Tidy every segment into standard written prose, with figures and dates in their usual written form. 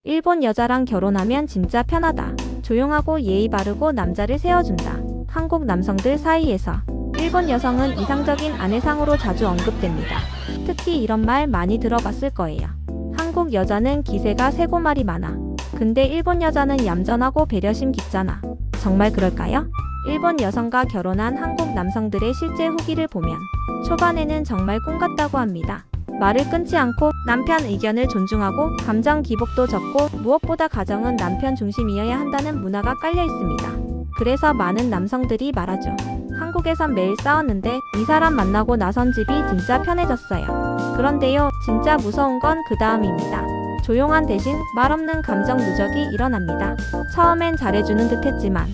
일본 여자랑 결혼하면 진짜 편하다. 조용하고 예의 바르고 남자를 세워준다. 한국 남성들 사이에서 일본 여성은 이상적인 아내상으로 자주 언급됩니다. 특히 이런 말 많이 들어봤을 거예요. 한국 여자는 기세가 세고 말이 많아. 근데 일본 여자는 얌전하고 배려심 깊잖아. 정말 그럴까요? 일본 여성과 결혼한 한국 남성들의 실제 후기를 보면 초반에는 정말 꿈 같다고 합니다. 말을 끊지 않고 남편 의견을 존중하고 감정 기복도 적고 무엇보다 가정은 남편 중심이어야 한다는 문화가 깔려 있습니다. 그래서 많은 남성들이 말하죠. 한국에선 매일 싸웠는데 이 사람 만나고 나선 집이 진짜 편해졌어요. 그런데요, 진짜 무서운 건 그 다음입니다. 조용한 대신 말없는 감정 누적이 일어납니다. 처음엔 잘해주는 듯 했지만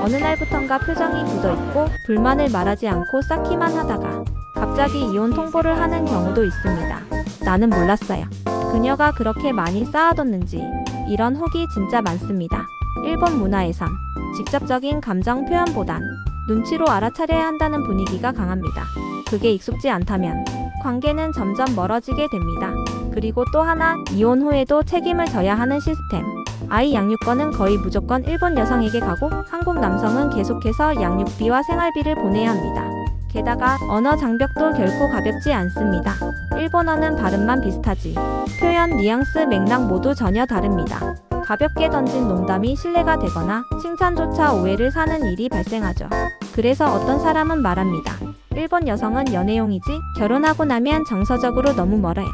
어느 날부턴가 표정이 굳어있고 불만을 말하지 않고 쌓기만 하다가 갑자기 이혼 통보를 하는 경우도 있습니다. 나는 몰랐어요. 그녀가 그렇게 많이 쌓아뒀는지. 이런 후기 진짜 많습니다. 일본 문화에선 직접적인 감정 표현보단 눈치로 알아차려야 한다는 분위기가 강합니다. 그게 익숙지 않다면 관계는 점점 멀어지게 됩니다. 그리고 또 하나, 이혼 후에도 책임을 져야 하는 시스템. 아이 양육권은 거의 무조건 일본 여성에게 가고 한국 남성은 계속해서 양육비와 생활비를 보내야 합니다. 게다가 언어 장벽도 결코 가볍지 않습니다. 일본어는 발음만 비슷하지 표현, 뉘앙스, 맥락 모두 전혀 다릅니다. 가볍게 던진 농담이 신뢰가 되거나 칭찬조차 오해를 사는 일이 발생하죠. 그래서 어떤 사람은 말합니다. 일본 여성은 연애용이지 결혼하고 나면 정서적으로 너무 멀어요.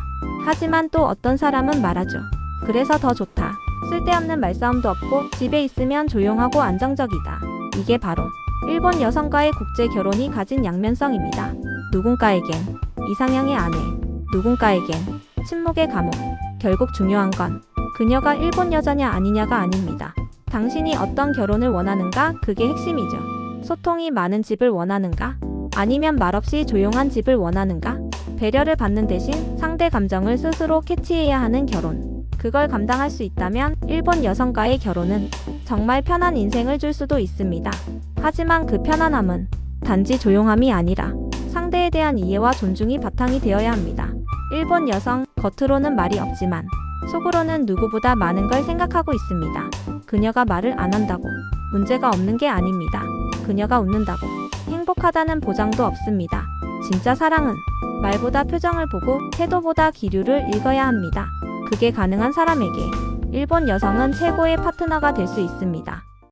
하지만 또 어떤 사람은 말하죠. 그래서 더 좋다. 쓸데없는 말싸움도 없고 집에 있으면 조용하고 안정적이다. 이게 바로 일본 여성과의 국제 결혼이 가진 양면성입니다. 누군가에겐 이상형의 아내, 누군가에겐 침묵의 감옥. 결국 중요한 건 그녀가 일본 여자냐 아니냐가 아닙니다. 당신이 어떤 결혼을 원하는가? 그게 핵심이죠. 소통이 많은 집을 원하는가? 아니면 말없이 조용한 집을 원하는가? 배려를 받는 대신 상대 감정을 스스로 캐치해야 하는 결혼. 그걸 감당할 수 있다면 일본 여성과의 결혼은 정말 편한 인생을 줄 수도 있습니다. 하지만 그 편안함은 단지 조용함이 아니라 상대에 대한 이해와 존중이 바탕이 되어야 합니다. 일본 여성, 겉으로는 말이 없지만 속으로는 누구보다 많은 걸 생각하고 있습니다. 그녀가 말을 안 한다고 문제가 없는 게 아닙니다. 그녀가 웃는다고 행복하다는 보장도 없습니다. 진짜 사랑은 말보다 표정을 보고 태도보다 기류를 읽어야 합니다. 그게 가능한 사람에게 일본 여성은 최고의 파트너가 될 수 있습니다.